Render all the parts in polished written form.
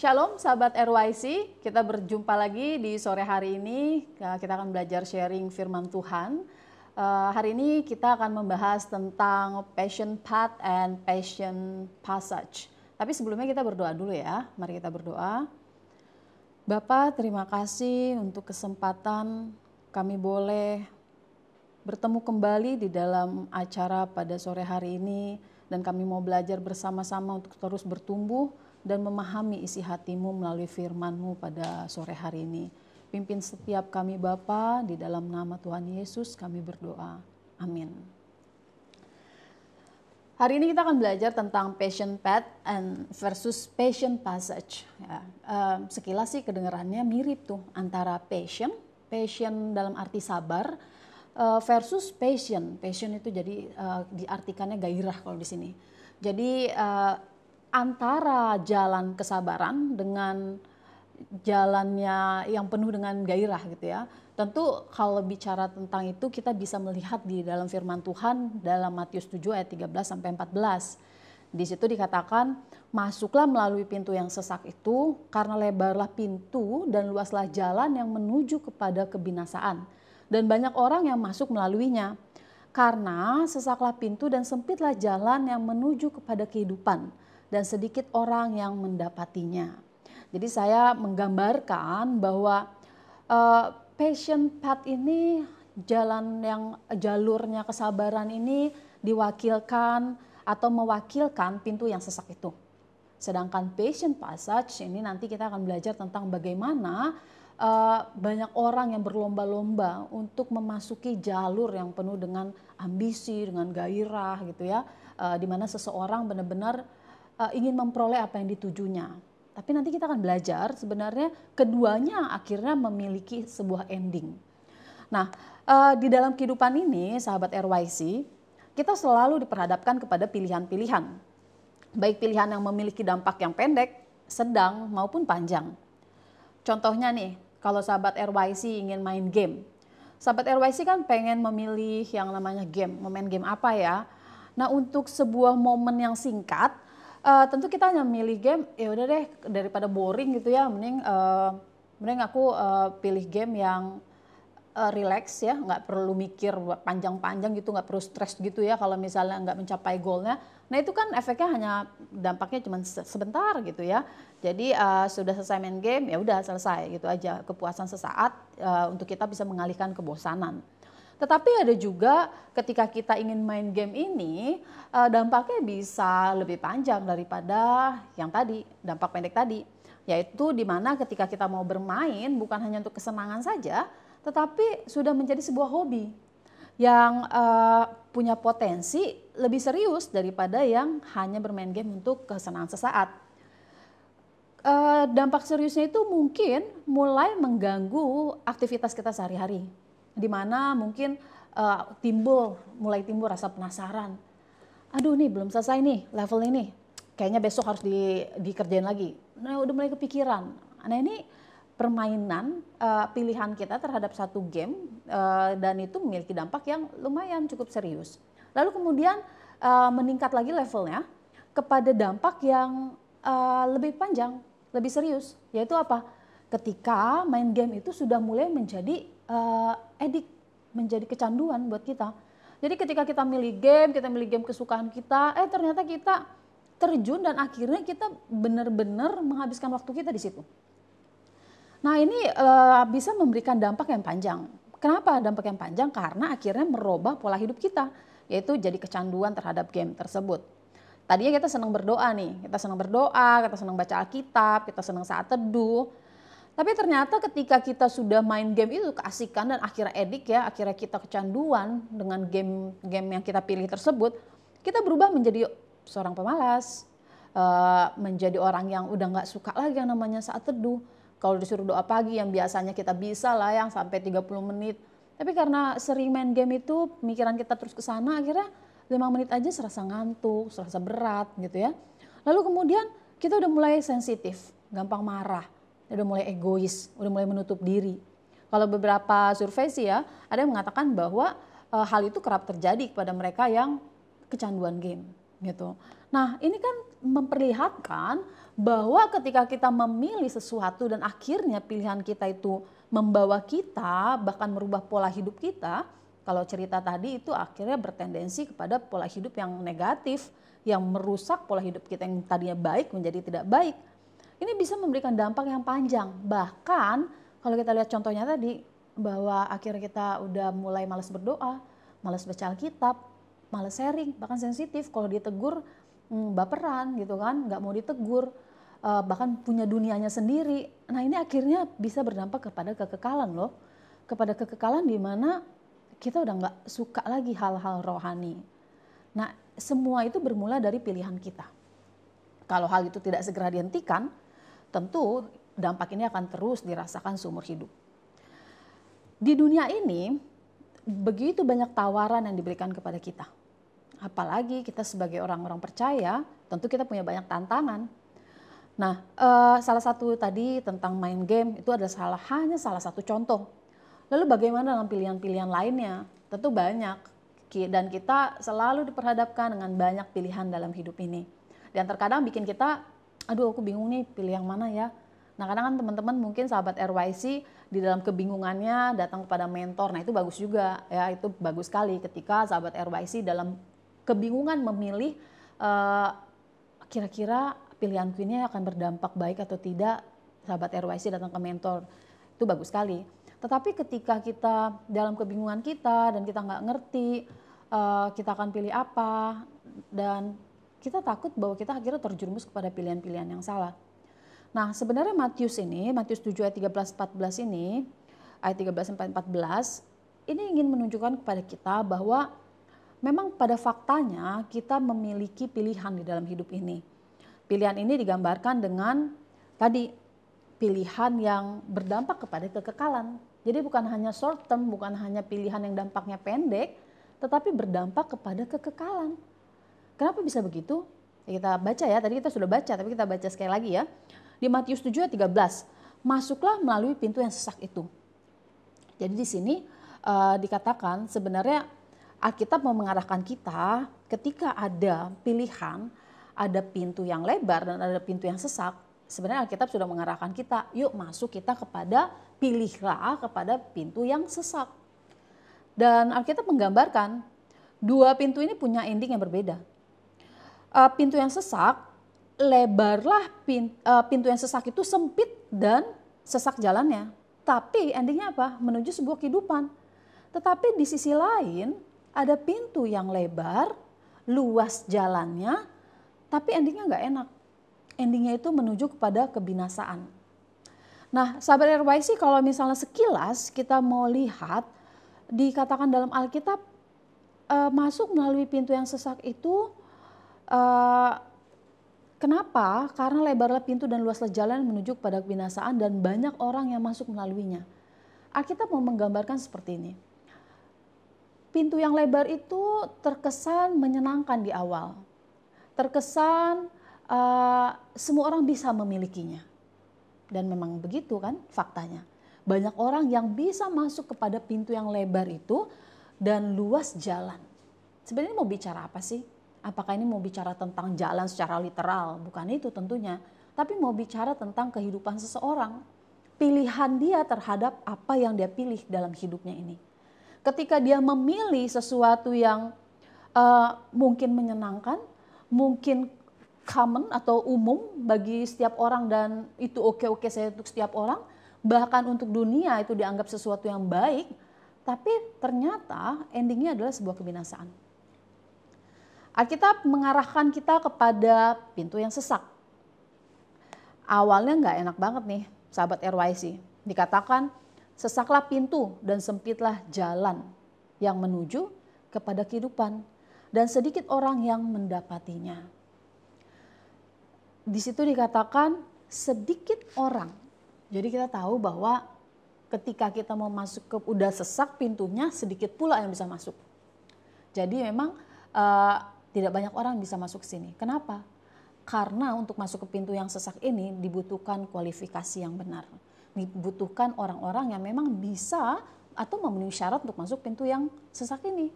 Shalom sahabat RYC, kita berjumpa lagi di sore hari ini. Kita akan belajar sharing firman Tuhan. Hari ini kita akan membahas tentang passion path and passion passage. Tapi sebelumnya kita berdoa dulu ya. Mari kita berdoa. Bapa, terima kasih untuk kesempatan kami boleh bertemu kembali di dalam acara pada sore hari ini. Dan kami mau belajar bersama-sama untuk terus bertumbuh dan memahami isi hatimu melalui firman-Mu pada sore hari ini. Pimpin setiap kami Bapa, di dalam nama Tuhan Yesus kami berdoa. Amin. Hari ini kita akan belajar tentang passion path and versus passion passage. Ya, sekilas sih kedengarannya mirip tuh antara passion dalam arti sabar, versus passion. Passion itu jadi diartikannya gairah kalau di sini. Jadi antara jalan kesabaran dengan jalannya yang penuh dengan gairah gitu ya. Tentu kalau bicara tentang itu kita bisa melihat di dalam firman Tuhan dalam Matius 7 ayat 13 sampai 14. Di situ dikatakan, masuklah melalui pintu yang sesak itu karena lebarlah pintu dan luaslah jalan yang menuju kepada kebinasaan. Dan banyak orang yang masuk melaluinya. Karena sesaklah pintu dan sempitlah jalan yang menuju kepada kehidupan. Dan sedikit orang yang mendapatinya. Jadi saya menggambarkan bahwa passion path ini, jalurnya kesabaran ini diwakilkan atau mewakilkan pintu yang sesak itu. Sedangkan passion passage ini nanti kita akan belajar tentang bagaimana banyak orang yang berlomba-lomba untuk memasuki jalur yang penuh dengan ambisi, dengan gairah gitu ya, di mana seseorang benar-benar ingin memperoleh apa yang ditujunya. Tapi nanti kita akan belajar sebenarnya keduanya akhirnya memiliki sebuah ending. Nah, di dalam kehidupan ini, sahabat RYC, kita selalu diperhadapkan kepada pilihan-pilihan. Baik pilihan yang memiliki dampak yang pendek, sedang, maupun panjang. Contohnya nih, kalau sahabat RYC ingin main game. Sahabat RYC kan pengen memilih yang namanya game, mau main game apa ya. Nah, untuk sebuah momen yang singkat, tentu kita hanya milih game, ya udah deh daripada boring gitu ya, mending aku pilih game yang relax ya, nggak perlu mikir panjang-panjang gitu, nggak perlu stres gitu ya kalau misalnya nggak mencapai goalnya. Nah itu kan efeknya hanya dampaknya cuma sebentar gitu ya. Jadi sudah selesai main game ya udah selesai gitu aja, kepuasan sesaat untuk kita bisa mengalihkan kebosanan. Tetapi ada juga ketika kita ingin main game ini, dampaknya bisa lebih panjang daripada yang tadi, dampak pendek tadi. Yaitu di mana ketika kita mau bermain bukan hanya untuk kesenangan saja, tetapi sudah menjadi sebuah hobi yang punya potensi lebih serius daripada yang hanya bermain game untuk kesenangan sesaat. Dampak seriusnya itu mungkin mulai mengganggu aktivitas kita sehari-hari. Di mana mungkin mulai timbul rasa penasaran. Aduh nih belum selesai nih level ini, kayaknya besok harus dikerjain lagi. Nah udah mulai kepikiran. Nah ini permainan pilihan kita terhadap satu game dan itu memiliki dampak yang lumayan cukup serius. Lalu kemudian meningkat lagi levelnya kepada dampak yang lebih panjang, lebih serius. Yaitu apa? Ketika main game itu sudah mulai menjadi edik, menjadi kecanduan buat kita. Jadi ketika kita milih game kesukaan kita, ternyata kita terjun dan akhirnya kita benar-benar menghabiskan waktu kita di situ. Nah ini bisa memberikan dampak yang panjang. Kenapa dampak yang panjang? Karena akhirnya merubah pola hidup kita, yaitu jadi kecanduan terhadap game tersebut. Tadinya kita senang berdoa nih, kita senang baca Alkitab, kita senang saat teduh. Tapi ternyata ketika kita sudah main game itu keasikan dan akhirnya edik ya, akhirnya kita kecanduan dengan game yang kita pilih tersebut, kita berubah menjadi seorang pemalas, menjadi orang yang udah nggak suka lagi yang namanya saat teduh. Kalau disuruh doa pagi yang biasanya kita bisa lah yang sampai 30 menit. Tapi karena sering main game itu, pemikiran kita terus ke sana, akhirnya 5 menit aja serasa ngantuk, serasa berat gitu ya. Lalu kemudian kita udah mulai sensitif, gampang marah. Udah mulai egois, udah mulai menutup diri. Kalau beberapa survei sih ya, ada yang mengatakan bahwa hal itu kerap terjadi kepada mereka yang kecanduan game. gitu. Nah, ini kan memperlihatkan bahwa ketika kita memilih sesuatu dan akhirnya pilihan kita itu membawa kita bahkan merubah pola hidup kita, kalau cerita tadi itu akhirnya bertendensi kepada pola hidup yang negatif, yang merusak pola hidup kita yang tadinya baik menjadi tidak baik. Ini bisa memberikan dampak yang panjang. Bahkan kalau kita lihat contohnya tadi, bahwa akhirnya kita udah mulai malas berdoa, malas baca Alkitab, malas sharing, bahkan sensitif kalau ditegur baperan gitu kan, nggak mau ditegur, bahkan punya dunianya sendiri. Nah ini akhirnya bisa berdampak kepada kekekalan loh, kepada kekekalan di mana kita udah nggak suka lagi hal-hal rohani. Nah semua itu bermula dari pilihan kita. Kalau hal itu tidak segera dihentikan, tentu dampak ini akan terus dirasakan seumur hidup. Di dunia ini begitu banyak tawaran yang diberikan kepada kita. Apalagi kita sebagai orang-orang percaya, tentu kita punya banyak tantangan. Nah, salah satu tadi tentang main game itu adalah hanya salah satu contoh. Lalu bagaimana dalam pilihan-pilihan lainnya? Tentu banyak. Dan kita selalu diperhadapkan dengan banyak pilihan dalam hidup ini. Dan terkadang bikin kita, aduh aku bingung nih pilih yang mana ya. Nah kadang kan teman-teman mungkin sahabat RYC di dalam kebingungannya datang kepada mentor. Nah itu bagus juga ya, itu bagus sekali ketika sahabat RYC dalam kebingungan memilih kira-kira pilihanku ini akan berdampak baik atau tidak, sahabat RYC datang ke mentor. Itu bagus sekali. Tetapi ketika kita dalam kebingungan kita dan kita nggak ngerti kita akan pilih apa, dan kita takut bahwa kita akhirnya terjerumus kepada pilihan-pilihan yang salah. Nah sebenarnya Matius 7 ayat 13-14 ini, ayat 13-14, ini ingin menunjukkan kepada kita bahwa memang pada faktanya kita memiliki pilihan di dalam hidup ini. Pilihan ini digambarkan dengan tadi pilihan yang berdampak kepada kekekalan. Jadi bukan hanya short term, bukan hanya pilihan yang dampaknya pendek, tetapi berdampak kepada kekekalan. Kenapa bisa begitu? Ya kita baca ya, tadi kita sudah baca, tapi kita baca sekali lagi ya. Di Matius 7 ayat 13, masuklah melalui pintu yang sesak itu. Jadi di sini dikatakan sebenarnya Alkitab mau mengarahkan kita ketika ada pilihan, ada pintu yang lebar dan ada pintu yang sesak. Sebenarnya Alkitab sudah mengarahkan kita, yuk masuk kita kepada, pilihlah kepada pintu yang sesak. Dan Alkitab menggambarkan dua pintu ini punya ending yang berbeda. Pintu yang sesak, lebarlah pintu yang sesak itu sempit dan sesak jalannya. Tapi endingnya apa? Menuju sebuah kehidupan. Tetapi di sisi lain ada pintu yang lebar, luas jalannya, tapi endingnya nggak enak. Endingnya itu menuju kepada kebinasaan. Nah sahabat RYC kalau misalnya sekilas kita mau lihat, dikatakan dalam Alkitab masuk melalui pintu yang sesak itu, kenapa? Karena lebarlah pintu dan luaslah jalan menuju kepada kebinasaan dan banyak orang yang masuk melaluinya. Alkitab mau menggambarkan seperti ini. Pintu yang lebar itu terkesan menyenangkan di awal. Terkesan semua orang bisa memilikinya. Dan memang begitu kan faktanya. Banyak orang yang bisa masuk kepada pintu yang lebar itu dan luas jalan. Sebenarnya mau bicara apa sih? Apakah ini mau bicara tentang jalan secara literal? Bukan itu tentunya. Tapi mau bicara tentang kehidupan seseorang. Pilihan dia terhadap apa yang dia pilih dalam hidupnya ini. Ketika dia memilih sesuatu yang mungkin menyenangkan, mungkin common atau umum bagi setiap orang dan itu oke-oke saja untuk setiap orang, bahkan untuk dunia itu dianggap sesuatu yang baik, tapi ternyata endingnya adalah sebuah kebinasaan. Alkitab mengarahkan kita kepada pintu yang sesak. Awalnya nggak enak banget nih, sahabat RYC. Dikatakan, sesaklah pintu dan sempitlah jalan yang menuju kepada kehidupan, dan sedikit orang yang mendapatinya. Di situ dikatakan sedikit orang. Jadi kita tahu bahwa ketika kita mau masuk ke udah sesak pintunya, sedikit pula yang bisa masuk. Jadi memang tidak banyak orang bisa masuk ke sini. Kenapa? Karena untuk masuk ke pintu yang sesak ini dibutuhkan kualifikasi yang benar. Dibutuhkan orang-orang yang memang bisa atau memenuhi syarat untuk masuk pintu yang sesak ini.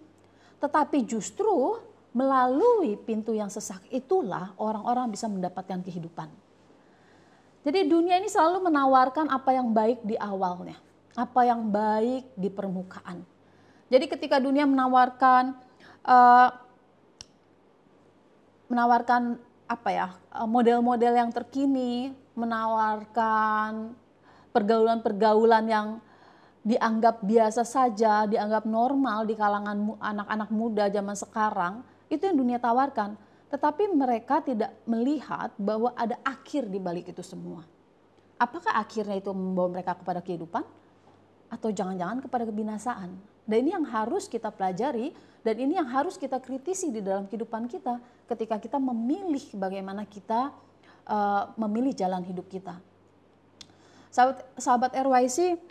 Tetapi justru melalui pintu yang sesak itulah orang-orang bisa mendapatkan kehidupan. Jadi dunia ini selalu menawarkan apa yang baik di awalnya, apa yang baik di permukaan. Jadi ketika dunia menawarkan model-model yang terkini, menawarkan pergaulan-pergaulan yang dianggap biasa saja, dianggap normal di kalangan anak-anak muda zaman sekarang, itu yang dunia tawarkan. Tetapi mereka tidak melihat bahwa ada akhir di balik itu semua. Apakah akhirnya itu membawa mereka kepada kehidupan? Atau jangan-jangan kepada kebinasaan? Dan ini yang harus kita pelajari, dan ini yang harus kita kritisi di dalam kehidupan kita ketika kita memilih bagaimana kita memilih jalan hidup kita. Sahabat RYC,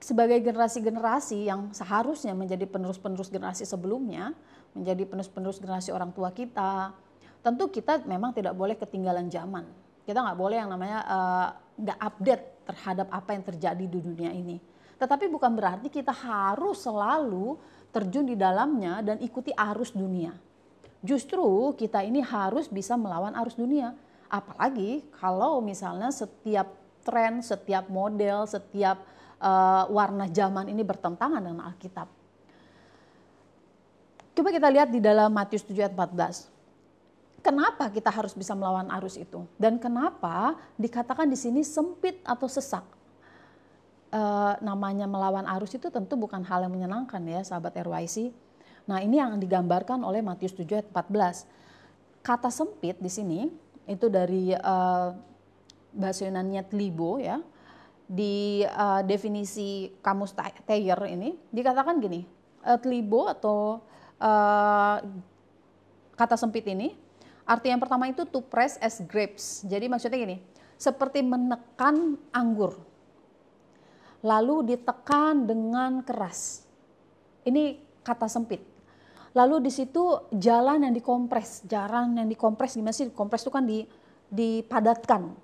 sebagai generasi-generasi yang seharusnya menjadi penerus-penerus generasi sebelumnya, menjadi penerus-penerus generasi orang tua kita, tentu kita memang tidak boleh ketinggalan zaman. Kita nggak boleh yang namanya nggak update terhadap apa yang terjadi di dunia ini. Tetapi bukan berarti kita harus selalu terjun di dalamnya dan ikuti arus dunia. Justru kita ini harus bisa melawan arus dunia. Apalagi kalau misalnya setiap tren, setiap model, setiap warna zaman ini bertentangan dengan Alkitab. Coba kita lihat di dalam Matius 7 ayat 14. Kenapa kita harus bisa melawan arus itu? Dan kenapa dikatakan di sini sempit atau sesak? Namanya melawan arus itu tentu bukan hal yang menyenangkan ya sahabat RYC. Nah ini yang digambarkan oleh Matius 7 ayat 14. Kata sempit di sini itu dari bahasa Yunani tlibo ya. Di definisi kamus Thayer ini dikatakan gini, tlibo atau kata sempit ini arti yang pertama itu to press as grapes. Jadi maksudnya gini, seperti menekan anggur lalu ditekan dengan keras. Ini kata sempit. Lalu di situ jalan yang dikompres gimana sih? Dikompres itu kan dipadatkan.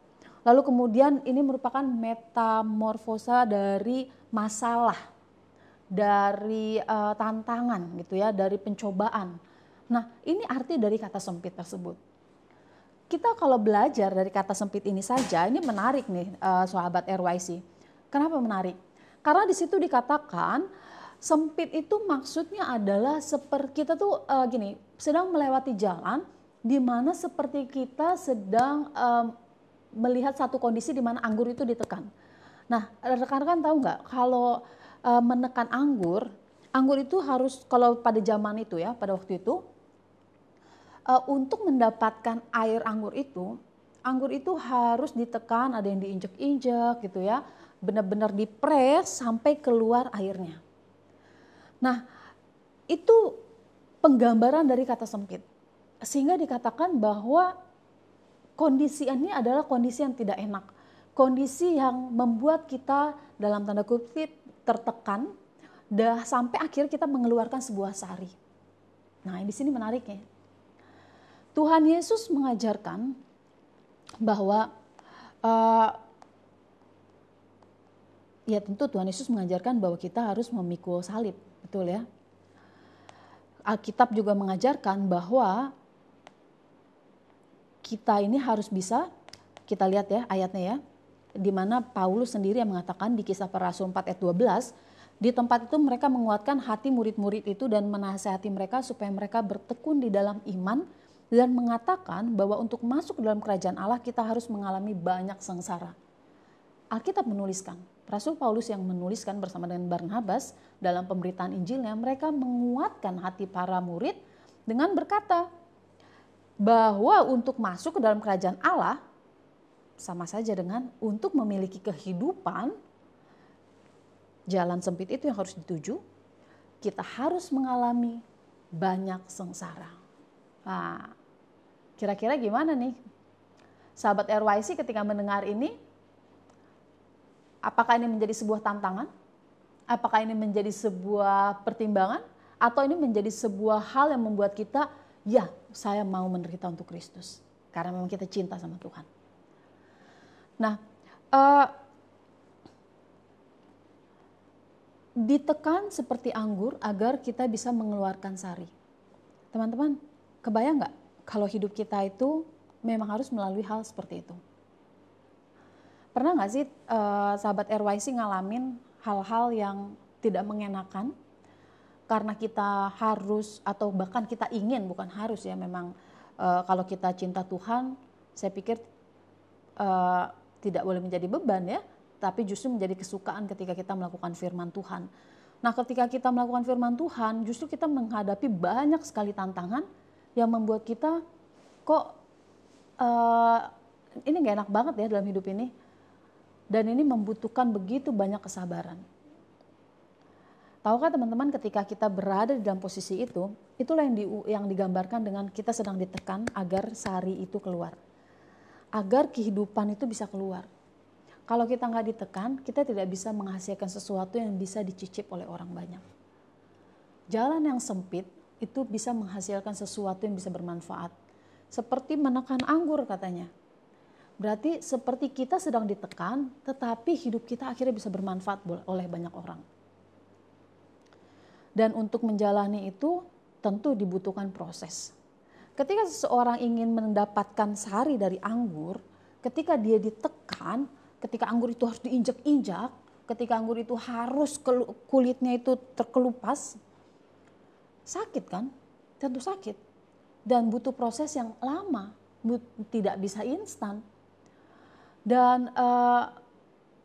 Lalu kemudian ini merupakan metamorfosa dari masalah, dari tantangan gitu ya, dari pencobaan. Nah ini arti dari kata sempit tersebut. Kita kalau belajar dari kata sempit ini saja, ini menarik nih sahabat RYC. Kenapa menarik? Karena di situ dikatakan sempit itu maksudnya adalah seperti kita tuh sedang melewati jalan di mana seperti kita sedang melihat satu kondisi di mana anggur itu ditekan. Nah, rekan-rekan tahu nggak kalau menekan anggur itu harus kalau pada zaman itu ya, pada waktu itu untuk mendapatkan air anggur itu harus ditekan, ada yang diinjek-injek gitu ya, benar-benar dipres sampai keluar airnya. Nah, itu penggambaran dari kata sempit. Sehingga dikatakan bahwa kondisi ini adalah kondisi yang tidak enak. Kondisi yang membuat kita dalam tanda kutip tertekan sampai akhir kita mengeluarkan sebuah sari. Nah, di sini menariknya. Tuhan Yesus mengajarkan bahwa ya tentu Tuhan Yesus mengajarkan bahwa kita harus memikul salib, betul ya. Alkitab juga mengajarkan bahwa kita ini harus bisa, kita lihat ya ayatnya ya, di mana Paulus sendiri yang mengatakan di Kisah Para Rasul 4 ayat 12, di tempat itu mereka menguatkan hati murid-murid itu dan menasihati mereka supaya mereka bertekun di dalam iman dan mengatakan bahwa untuk masuk ke dalam kerajaan Allah kita harus mengalami banyak sengsara. Alkitab menuliskan, Rasul Paulus yang menuliskan bersama dengan Barnabas dalam pemberitaan Injilnya, mereka menguatkan hati para murid dengan berkata bahwa untuk masuk ke dalam kerajaan Allah sama saja dengan untuk memiliki kehidupan, jalan sempit itu yang harus dituju, kita harus mengalami banyak sengsara. Nah, kira-kira gimana nih sahabat RYC ketika mendengar ini? Apakah ini menjadi sebuah tantangan? Apakah ini menjadi sebuah pertimbangan? Atau ini menjadi sebuah hal yang membuat kita, ya saya mau menderita untuk Kristus. Karena memang kita cinta sama Tuhan. Nah, ditekan seperti anggur agar kita bisa mengeluarkan sari. Teman-teman, kebayang nggak kalau hidup kita itu memang harus melalui hal seperti itu? Pernah nggak sih sahabat RYC ngalamin hal-hal yang tidak mengenakan karena kita harus atau bahkan kita ingin, bukan harus ya, memang kalau kita cinta Tuhan, saya pikir tidak boleh menjadi beban ya, tapi justru menjadi kesukaan ketika kita melakukan firman Tuhan. Nah, ketika kita melakukan firman Tuhan, justru kita menghadapi banyak sekali tantangan yang membuat kita kok ini gak enak banget ya dalam hidup ini. Dan ini membutuhkan begitu banyak kesabaran. Tahukah teman-teman, ketika kita berada di dalam posisi itu, itulah yang digambarkan dengan kita sedang ditekan agar sari itu keluar. Agar kehidupan itu bisa keluar. Kalau kita nggak ditekan, kita tidak bisa menghasilkan sesuatu yang bisa dicicip oleh orang banyak. Jalan yang sempit itu bisa menghasilkan sesuatu yang bisa bermanfaat. Seperti menekan anggur katanya. Berarti seperti kita sedang ditekan, tetapi hidup kita akhirnya bisa bermanfaat oleh banyak orang. Dan untuk menjalani itu tentu dibutuhkan proses. Ketika seseorang ingin mendapatkan sari dari anggur, ketika dia ditekan, ketika anggur itu harus diinjak-injak, ketika anggur itu harus kulitnya itu terkelupas, sakit kan? Tentu sakit. Dan butuh proses yang lama, tidak bisa instan. Dan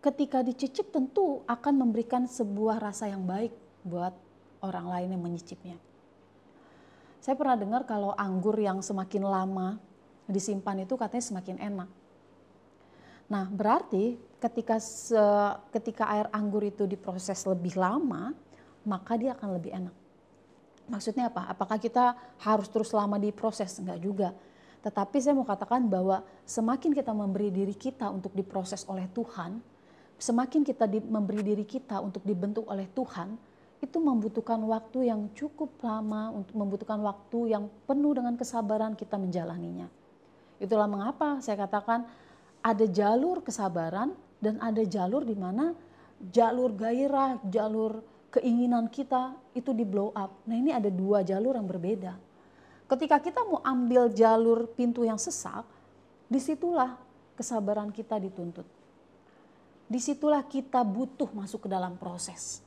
ketika dicicip tentu akan memberikan sebuah rasa yang baik buat orang lain yang menyicipnya. Saya pernah dengar kalau anggur yang semakin lama disimpan itu katanya semakin enak. Nah, berarti ketika air anggur itu diproses lebih lama, maka dia akan lebih enak. Maksudnya apa? Apakah kita harus terus lama diproses? Enggak juga. Tetapi saya mau katakan bahwa semakin kita memberi diri kita untuk diproses oleh Tuhan, semakin kita memberi diri kita untuk dibentuk oleh Tuhan, itu membutuhkan waktu yang cukup lama, membutuhkan waktu yang penuh dengan kesabaran kita menjalaninya. Itulah mengapa saya katakan ada jalur kesabaran dan ada jalur di mana jalur gairah, jalur keinginan kita itu di blow up. Nah, ini ada dua jalur yang berbeda. Ketika kita mau ambil jalur pintu yang sesak, disitulah kesabaran kita dituntut. Disitulah kita butuh masuk ke dalam proses.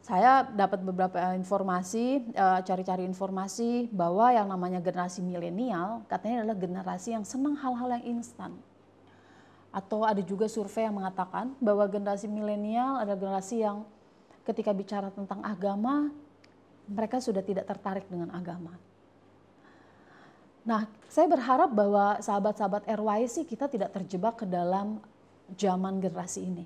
Saya dapat beberapa informasi, cari-cari informasi bahwa yang namanya generasi milenial katanya adalah generasi yang senang hal-hal yang instan. Atau ada juga survei yang mengatakan bahwa generasi milenial adalah generasi yang ketika bicara tentang agama, mereka sudah tidak tertarik dengan agama. Nah, saya berharap bahwa sahabat-sahabat RYC kita tidak terjebak ke dalam zaman generasi ini.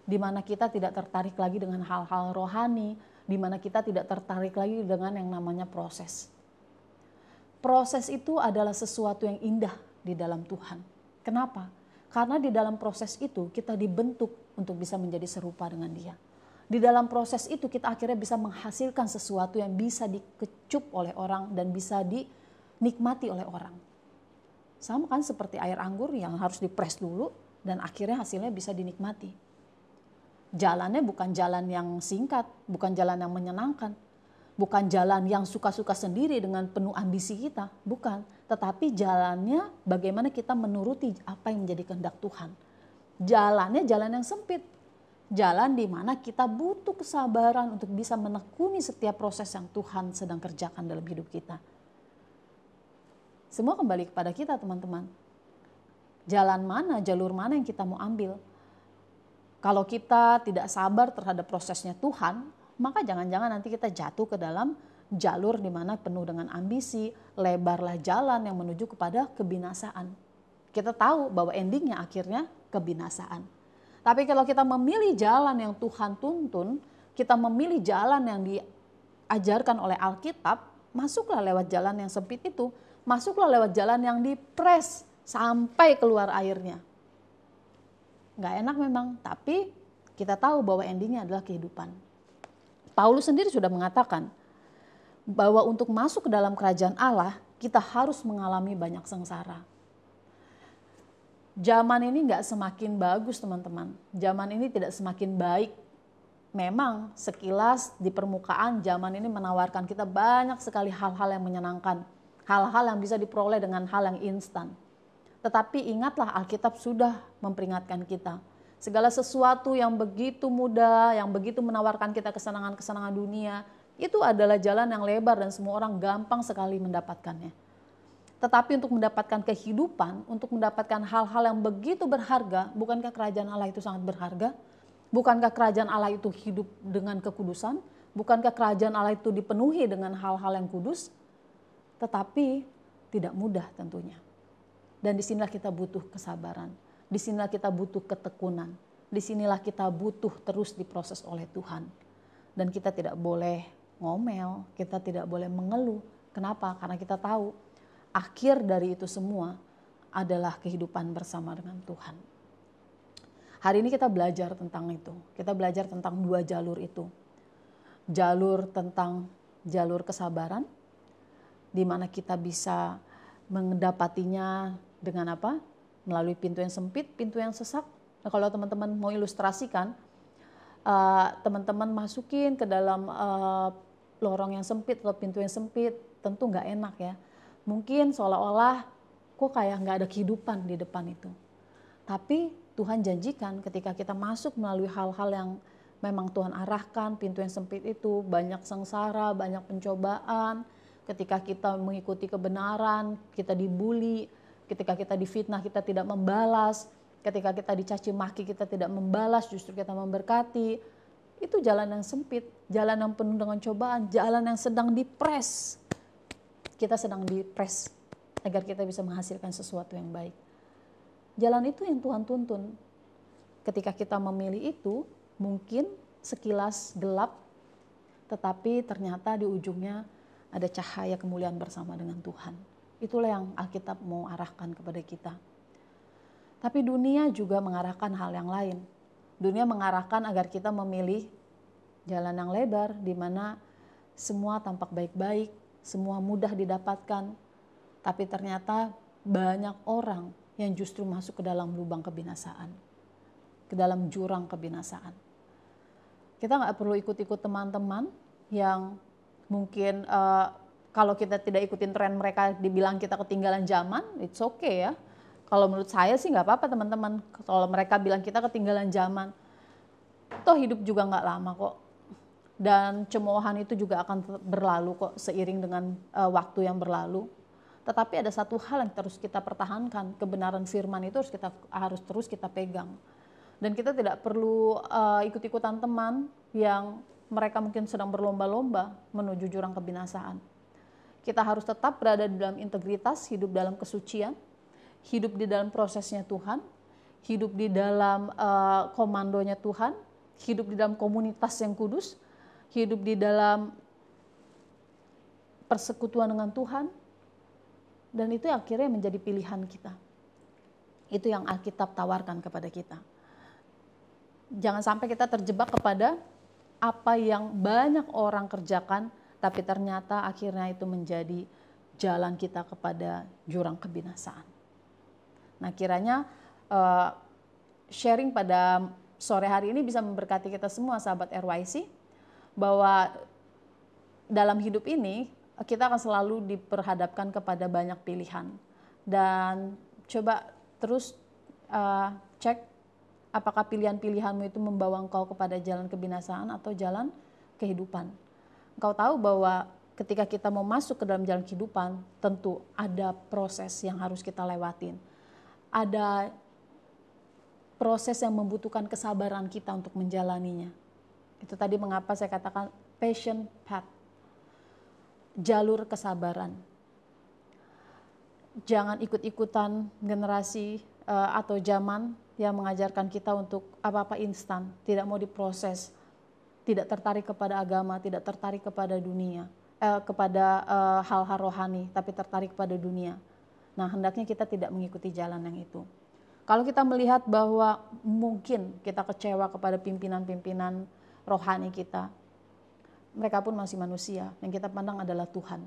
Di mana kita tidak tertarik lagi dengan hal-hal rohani, di mana kita tidak tertarik lagi dengan yang namanya proses. Proses itu adalah sesuatu yang indah di dalam Tuhan. Kenapa? Karena di dalam proses itu kita dibentuk untuk bisa menjadi serupa dengan Dia. Di dalam proses itu kita akhirnya bisa menghasilkan sesuatu yang bisa dikecup oleh orang dan bisa dinikmati oleh orang. Sama kan seperti air anggur yang harus dipres dulu dan akhirnya hasilnya bisa dinikmati. Jalannya bukan jalan yang singkat, bukan jalan yang menyenangkan, bukan jalan yang suka-suka sendiri dengan penuh ambisi kita, bukan. Tetapi jalannya bagaimana kita menuruti apa yang menjadi kehendak Tuhan. Jalannya jalan yang sempit. Jalan di mana kita butuh kesabaran untuk bisa menekuni setiap proses yang Tuhan sedang kerjakan dalam hidup kita. Semua kembali kepada kita, teman-teman. Jalan mana, jalur mana yang kita mau ambil. Kalau kita tidak sabar terhadap prosesnya Tuhan, maka jangan-jangan nanti kita jatuh ke dalam jalur di mana penuh dengan ambisi, lebarlah jalan yang menuju kepada kebinasaan. Kita tahu bahwa endingnya akhirnya kebinasaan. Tapi kalau kita memilih jalan yang Tuhan tuntun, kita memilih jalan yang diajarkan oleh Alkitab, masuklah lewat jalan yang sempit itu, masuklah lewat jalan yang dipres sampai keluar airnya. Nggak enak memang, tapi kita tahu bahwa endingnya adalah kehidupan. Paulus sendiri sudah mengatakan bahwa untuk masuk ke dalam kerajaan Allah, kita harus mengalami banyak sengsara. Zaman ini nggak semakin bagus, teman-teman. Zaman ini tidak semakin baik. memang sekilas di permukaan zaman ini menawarkan kita banyak sekali hal-hal yang menyenangkan, hal-hal yang bisa diperoleh dengan hal yang instan. Tetapi ingatlah Alkitab sudah memperingatkan kita. Segala sesuatu yang begitu mudah, yang begitu menawarkan kita kesenangan-kesenangan dunia, itu adalah jalan yang lebar dan semua orang gampang sekali mendapatkannya. Tetapi untuk mendapatkan kehidupan, untuk mendapatkan hal-hal yang begitu berharga, bukankah kerajaan Allah itu sangat berharga? Bukankah kerajaan Allah itu hidup dengan kekudusan? Bukankah kerajaan Allah itu dipenuhi dengan hal-hal yang kudus? Tetapi tidak mudah tentunya. Dan disinilah kita butuh kesabaran, disinilah kita butuh ketekunan, disinilah kita butuh terus diproses oleh Tuhan. Dan kita tidak boleh ngomel, kita tidak boleh mengeluh. Kenapa? Karena kita tahu akhir dari itu semua adalah kehidupan bersama dengan Tuhan. Hari ini kita belajar tentang itu, kita belajar tentang 2 jalur itu. Jalur tentang jalur kesabaran, di mana kita bisa mendapatinya dengan apa? Melalui pintu yang sempit, pintu yang sesak. Nah, kalau teman-teman mau ilustrasikan, teman-teman masukin ke dalam lorong yang sempit atau pintu yang sempit, tentu nggak enak ya. Mungkin seolah-olah kok kayak nggak ada kehidupan di depan itu. Tapi Tuhan janjikan ketika kita masuk melalui hal-hal yang memang Tuhan arahkan, pintu yang sempit itu banyak sengsara, banyak pencobaan. Ketika kita mengikuti kebenaran, kita dibully. Ketika kita difitnah, kita tidak membalas. Ketika kita dicaci maki, kita tidak membalas, justru kita memberkati. Itu jalan yang sempit, jalan yang penuh dengan cobaan, jalan yang sedang dipres. Kita sedang dipres agar kita bisa menghasilkan sesuatu yang baik. Jalan itu yang Tuhan tuntun. Ketika kita memilih itu, mungkin sekilas gelap, tetapi ternyata di ujungnya ada cahaya kemuliaan bersama dengan Tuhan. Itulah yang Alkitab mau arahkan kepada kita. Tapi dunia juga mengarahkan hal yang lain. Dunia mengarahkan agar kita memilih jalan yang lebar, di mana semua tampak baik-baik, semua mudah didapatkan. Tapi ternyata banyak orang yang justru masuk ke dalam lubang kebinasaan, ke dalam jurang kebinasaan. Kita nggak perlu ikut-ikut teman-teman yang mungkin kalau kita tidak ikutin tren mereka dibilang kita ketinggalan zaman, it's okay ya. Kalau menurut saya sih nggak apa-apa teman-teman. Kalau mereka bilang kita ketinggalan zaman, toh hidup juga nggak lama kok. Dan cemoohan itu juga akan berlalu kok seiring dengan waktu yang berlalu. Tetapi ada satu hal yang terus kita pertahankan, kebenaran firman itu harus terus kita pegang. Dan kita tidak perlu ikut-ikutan teman yang mereka mungkin sedang berlomba-lomba menuju jurang kebinasaan. Kita harus tetap berada di dalam integritas, hidup dalam kesucian, hidup di dalam prosesnya Tuhan, hidup di dalam komandonya Tuhan, hidup di dalam komunitas yang kudus, hidup di dalam persekutuan dengan Tuhan, dan itu akhirnya menjadi pilihan kita. Itu yang Alkitab tawarkan kepada kita. Jangan sampai kita terjebak kepada apa yang banyak orang kerjakan, tapi ternyata akhirnya itu menjadi jalan kita kepada jurang kebinasaan. Nah, kiranya sharing pada sore hari ini bisa memberkati kita semua sahabat RYC, bahwa dalam hidup ini kita akan selalu diperhadapkan kepada banyak pilihan. Dan coba terus cek apakah pilihan-pilihanmu itu membawa engkau kepada jalan kebinasaan atau jalan kehidupan. Engkau tahu bahwa ketika kita mau masuk ke dalam jalan kehidupan, tentu ada proses yang harus kita lewatin. Ada proses yang membutuhkan kesabaran kita untuk menjalaninya. Itu tadi mengapa saya katakan passion path, jalur kesabaran. Jangan ikut-ikutan generasi atau zaman yang mengajarkan kita untuk apa-apa instan, tidak mau diproses, tidak tertarik kepada agama, tidak tertarik kepada dunia, kepada hal-hal rohani, tapi tertarik kepada dunia. Nah, hendaknya kita tidak mengikuti jalan yang itu. Kalau kita melihat bahwa mungkin kita kecewa kepada pimpinan-pimpinan rohani kita, mereka pun masih manusia, yang kita pandang adalah Tuhan,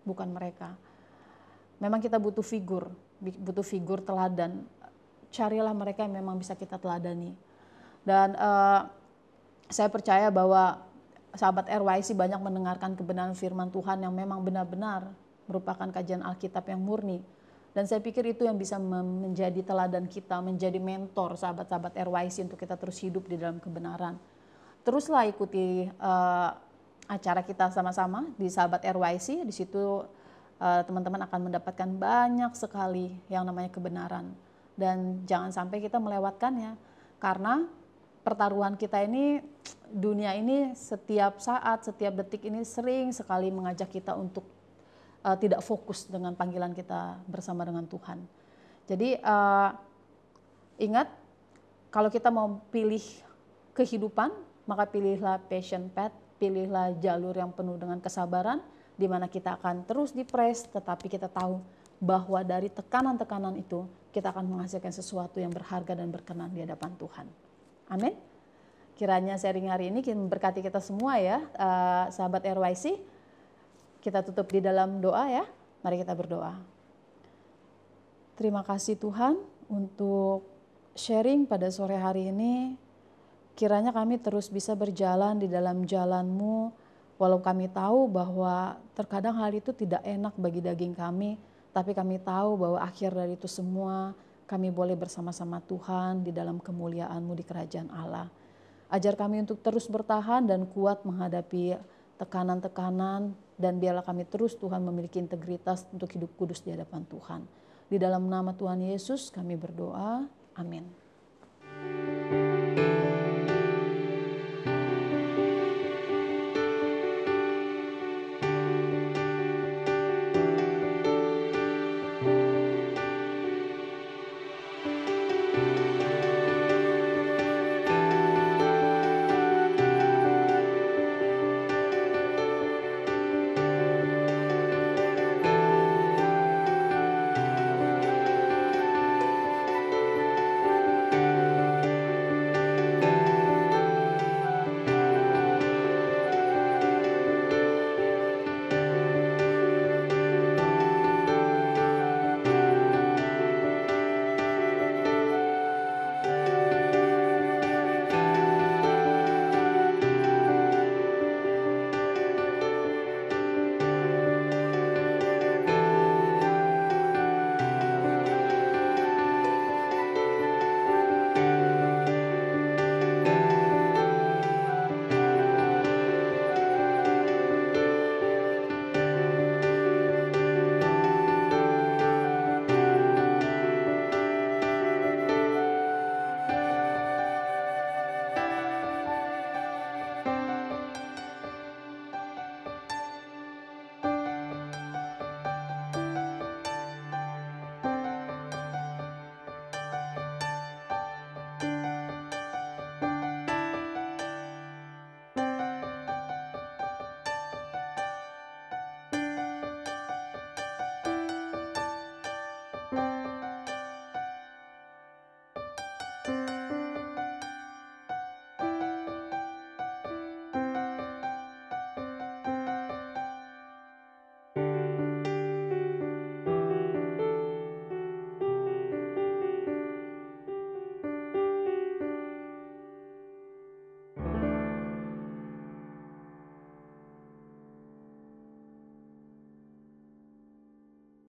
bukan mereka. Memang kita butuh figur teladan. Carilah mereka yang memang bisa kita teladani. Dan Saya percaya bahwa sahabat RYC banyak mendengarkan kebenaran firman Tuhan yang memang benar-benar merupakan kajian Alkitab yang murni. Dan saya pikir itu yang bisa menjadi teladan kita, menjadi mentor sahabat-sahabat RYC untuk kita terus hidup di dalam kebenaran. Teruslah ikuti acara kita sama-sama di sahabat RYC. Di situ teman-teman akan mendapatkan banyak sekali yang namanya kebenaran. Dan jangan sampai kita melewatkannya, karena pertaruhan kita ini, dunia ini setiap saat, setiap detik ini sering sekali mengajak kita untuk tidak fokus dengan panggilan kita bersama dengan Tuhan. Jadi ingat, kalau kita mau pilih kehidupan, maka pilihlah passion path, pilihlah jalur yang penuh dengan kesabaran, di mana kita akan terus di-press, tetapi kita tahu bahwa dari tekanan-tekanan itu kita akan menghasilkan sesuatu yang berharga dan berkenan di hadapan Tuhan. Amin. Kiranya sharing hari ini memberkati kita semua ya, sahabat RYC. Kita tutup di dalam doa ya. Mari kita berdoa. Terima kasih Tuhan untuk sharing pada sore hari ini. Kiranya kami terus bisa berjalan di dalam jalan-Mu, walau kami tahu bahwa terkadang hal itu tidak enak bagi daging kami, tapi kami tahu bahwa akhir dari itu semua kami boleh bersama-sama Tuhan di dalam kemuliaan-Mu di kerajaan Allah. Ajar kami untuk terus bertahan dan kuat menghadapi tekanan-tekanan, dan biarlah kami terus Tuhan memiliki integritas untuk hidup kudus di hadapan Tuhan. Di dalam nama Tuhan Yesus kami berdoa, amin.